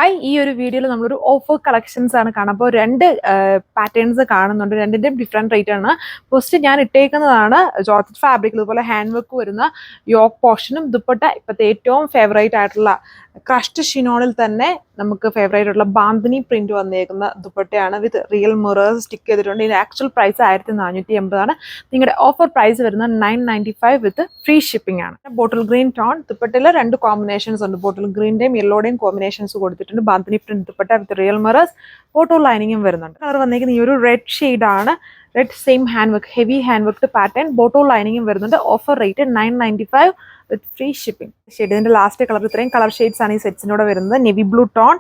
Hi, ഈ ഒരു വീഡിയോയിൽ നമ്മളൊരു ഓഫർ കളക്ഷൻസ് ആണ് കാണാം. അപ്പോൾ രണ്ട് പാറ്റേൺസ് കാണുന്നുണ്ട്. രണ്ടിൻ്റെയും ഡിഫറെൻറ്റ് റേറ്റ് ആണ്. ഫസ്റ്റ് ഞാൻ ഇട്ടേക്കുന്നതാണ് ജോർജറ്റ് ഫാബ്രിക്, ഇതുപോലെ ഹാൻഡ് വർക്ക് വരുന്ന യോക്ക് പോർഷനും ദുപ്പട്ട ഇപ്പോഴത്തെ ഏറ്റവും ഫേവറേറ്റ് ആയിട്ടുള്ള ക്രഷ്ഡ് ഷിനോണിൽ തന്നെ നമുക്ക് ഫേവറേറ്റ് ആയിട്ടുള്ള ബാന്തിനി പ്രിന്റ് വന്നേക്കുന്ന ദുപ്പട്ടയാണ്. വിത്ത് റിയൽ മിറേഴ്സ് സ്റ്റിക്ക് ചെയ്തിട്ടുണ്ട്. ഇതിൻ്റെ ആക്ച്വൽ പ്രൈസ് 1480 ആണ്. നിങ്ങളുടെ ഓഫർ പ്രൈസ് വരുന്നത് 995 വിത്ത് ഫ്രീ ഷിപ്പിംഗ് ആണ്. ബോട്ടിൽ ഗ്രീൻ ടോൺ ദുപ്പട്ടയിൽ രണ്ട് കോമ്പിനേഷൻസ് ഉണ്ട്. ബോട്ടിൽ ഗ്രീൻ്റെയും യെല്ലോയുടെയും കോമ്പിനേഷൻസ് കൊടുത്തിട്ടുണ്ട്. Bandhani print dupatta with real mirrors ഫോട്ടോ ലൈനിങ്ങും വരുന്നുണ്ട്. കളർ വന്നേക്കുന്ന ഈ ഒരു റെഡ് ഷെയ്ഡാണ്. Red same hand work, heavy hand work pattern, ബോട്ടോ ലൈനിങ്ങും വരുന്നുണ്ട്. Offer rate 995 with free shipping. Shade ഇതിൻ്റെ ലാസ്റ്റ് കളർ, ഇത്രയും കളർ ഷെയ്ഡ്സ് ആണ് ഈ സെറ്റ്സിനോട് വരുന്നത്. നെവി ബ്ലൂ ടോൺ,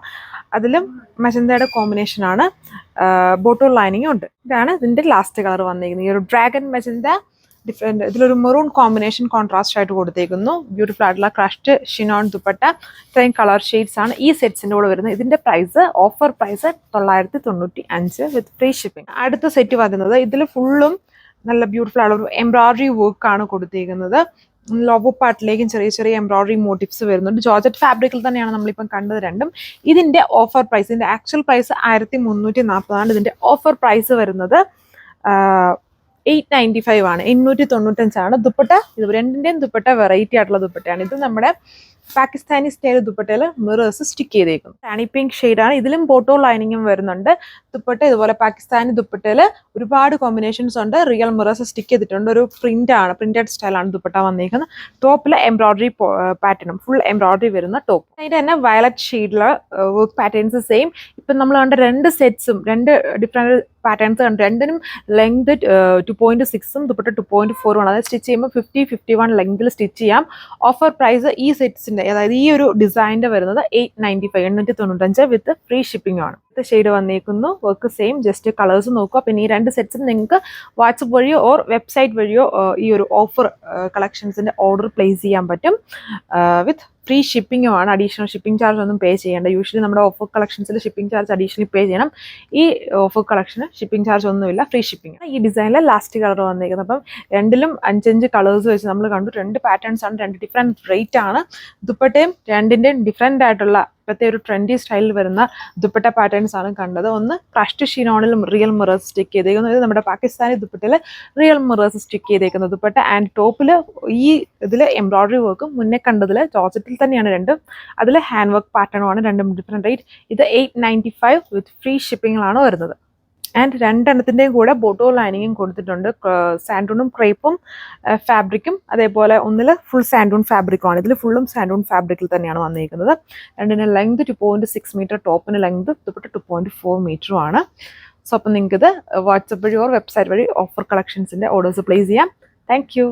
അതിലും മജന്തയുടെ കോമ്പിനേഷൻ ആണ്. ബോട്ടോ ലൈനിങ്ങും ഉണ്ട്. ഇതാണ് ഇതിൻ്റെ ലാസ്റ്റ് കളർ വന്നിരിക്കുന്നത്. ഈ ഒരു ഡ്രാഗൺ മജന്ത ഡിഫറെൻറ്റ്, ഇതിലൊരു മെറൂൺ കോമ്പിനേഷൻ കോൺട്രാസ്റ്റ് ആയിട്ട് കൊടുത്തേക്കുന്നു. ബ്യൂട്ടിഫുൾ ആയിട്ടുള്ള ക്രഷ്ഡ് ഷിനോൺ ദുപ്പട്ട, ഇത്രയും കളർ ഷെയ്ഡ്സ് ആണ് ഈ സെറ്റ്സിൻ്റെ കൂടെ വരുന്നത്. ഇതിൻ്റെ price offer price 995 with free shipping. അടുത്ത സെറ്റ് വരുന്നത് ഇതിൽ ഫുള്ളും നല്ല ബ്യൂട്ടിഫുൾ ആയിട്ടുള്ള ഒരു എംബ്രോയിഡറി വർക്കാണ് കൊടുത്തേക്കുന്നത്. ലോഗോ പാർട്ടിലേക്കും ചെറിയ ചെറിയ എംബ്രോയിഡറി മോട്ടീവ്സ് വരുന്നുണ്ട്. ജോർജറ്റ് ഫാബ്രിക്കിൽ തന്നെയാണ് നമ്മളിപ്പം കണ്ടത് രണ്ടും. ഇതിൻ്റെ ഓഫർ പ്രൈസ്, ഇതിൻ്റെ ആക്ച്വൽ പ്രൈസ് 1340 ആണ്. ഇതിൻ്റെ ഓഫർ പ്രൈസ് വരുന്നത് 895 ആണ്. 895 ആണ്. ദുപ്പട്ട ഇത് രണ്ടിൻ്റെയും ദുപ്പട്ട വെറൈറ്റി ആയിട്ടുള്ള ദുപ്പട്ടയാണ്. ഇത് നമ്മുടെ പാകിസ്ഥാനി സ്റ്റൈൽ ദുപ്പട്ടയിൽ മിറേഴ്സ് സ്റ്റിക്ക് ചെയ്തേക്കും. റാണി പിങ്ക് ഷെയ്ഡാണ്. ഇതിലും ബോട്ടോ ലൈനിങ്ങും വരുന്നുണ്ട്. ദുപ്പട്ട ഇതുപോലെ പാകിസ്ഥാനി ദുപ്പട്ടയിൽ ഒരുപാട് കോമ്പിനേഷൻസ് ഉണ്ട്. റിയൽ മിറേഴ്സ് സ്റ്റിക്ക് ചെയ്തിട്ടുണ്ട്. ഒരു പ്രിന്റഡ് സ്റ്റൈലാണ് ദുപ്പട്ട വന്നിരിക്കുന്നത്. ടോപ്പിൽ എംബ്രോയിഡറി പാറ്റേണും ഫുൾ എംബ്രോയിഡറി വരുന്ന ടോപ്പ്. അതിൻ്റെ തന്നെ വയലറ്റ് ഷെയ്ഡിലുള്ള വർക്ക് പാറ്റേൺസ് സെയിം. ഇപ്പം നമ്മൾ കണ്ട രണ്ട് സെറ്റ്സും രണ്ട് ഡിഫറെൻറ്റ് പാറ്റേൺസ് കണ്ട് രണ്ടിനും ലെങ്ത് 2.6ഉം ദുപ്പട്ട 2.4ഉം ആണ്. അതായത് സ്റ്റിച്ച് ചെയ്യുമ്പോൾ 50-51 ലെങ്തിൽ സ്റ്റിച്ച് ചെയ്യാം. ഓഫർ പ്രൈസ് ഈ സെറ്റ്സിൻ്റെ, അതായത് ഈ ഒരു ഡിസൈനിൻ്റെ വരുന്നത് 895 വിത്ത് ഫ്രീ ഷിപ്പിംഗ് ആണ്. ഷെയ്ഡ് വന്നേക്കുന്നു. വർക്ക് സെയിം, ജസ്റ്റ് കളേഴ്സ് നോക്കുക. പിന്നെ ഈ രണ്ട് സെറ്റ്സും നിങ്ങൾക്ക് വാട്സപ്പ് വഴിയോ ഓർ വെബ്സൈറ്റ് വഴിയോ ഈ ഒരു ഓഫർ കളക്ഷൻസിൻ്റെ ഓർഡർ പ്ലേസ് ചെയ്യാൻ പറ്റും. വിത്ത് ഫ്രീ ഷിപ്പിംഗുമാണ്. അഡീഷണൽ ഷിപ്പിംഗ് ചാർജ് ഒന്നും പേ ചെയ്യേണ്ട. യൂഷ്വലി നമ്മുടെ ഓഫർ കളക്ഷൻസിൽ ഷിപ്പിംഗ് ചാർജ് അഡീഷണലി പേ ചെയ്യണം. ഈ ഓഫർ കളക്ഷന് ഷിപ്പിംഗ് ചാർജ് ഒന്നുമില്ല, ഫ്രീ ഷിപ്പിംഗ്. ഈ ഡിസൈനിലെ ലാസ്റ്റ് കളർ വന്നിരിക്കുന്നത്. അപ്പം രണ്ടിലും 5 കളേഴ്സ് വെച്ച് നമ്മൾ കണ്ടു. രണ്ട് പാറ്റേൺസ് ആണ്, രണ്ട് ഡിഫറെൻറ്റ് റേറ്റ് ആണ്. ദുപ്പട്ടയും രണ്ടിൻ്റെയും ഡിഫറെൻ്റ് ആയിട്ടുള്ള ഇപ്പോഴത്തെ ഒരു ട്രെൻഡി സ്റ്റൈലിൽ വരുന്ന ദുപ്പട്ട പാറ്റേൺസ് ആണ് കണ്ടത്. ഒന്ന് ക്രഷ്ഡ് ഷിനോണിലും റിയൽ മിറേഴ്സ് സ്റ്റിക്ക് ചെയ്തേക്കുന്നു. ഇത് നമ്മുടെ പാകിസ്ഥാനി ദുപ്പട്ടയിൽ റിയൽ മിറേഴ്സ് സ്റ്റിക്ക് ചെയ്തേക്കുന്ന ദുപ്പട്ട. ആൻഡ് ടോപ്പിൽ ഈ ഇതിൽ എംബ്രോയിഡറി വർക്കും മുന്നേ കണ്ടതിൽ ജോർജറ്റിൽ തന്നെയാണ് രണ്ടും. അതിൽ ഹാൻഡ് വർക്ക് പാറ്റേണുമാണ്. രണ്ടും ഡിഫറെൻറ്റ് റേറ്റ്. ഇത് 895 വിത്ത് ഫ്രീ ഷിപ്പിങ്ങിലാണ് വരുന്നത്. ആൻഡ് രണ്ടെണ്ണത്തിൻ്റെയും കൂടെ ബോട്ടോ ലൈനിങ്ങും കൊടുത്തിട്ടുണ്ട്. സാൻഡൂണും ക്രേപ്പും ഫാബ്രിക്കും, അതേപോലെ ഒന്നിൽ ഫുൾ സാൻഡൂൺ ഫാബ്രിക്കുമാണ്. ഇതിൽ ഫുള്ളും സാൻഡൂൺ ഫാബ്രിക്കിൽ തന്നെയാണ് വന്നിരിക്കുന്നത്. രണ്ടിന് ലെങ്ത് 2.6 മീറ്റർ, ടോപ്പിന് ലെങ്ത് ദുപ്പട്ട 2.4 മീറ്ററുമാണ്. സോ അപ്പം നിങ്ങൾക്കിത് വാട്സപ്പ് വഴി ഓർ വെബ്സൈറ്റ് വഴി ഓഫർ കളക്ഷൻസിൻ്റെ ഓർഡേഴ്സ് പ്ലേസ് ചെയ്യാം. Thank U.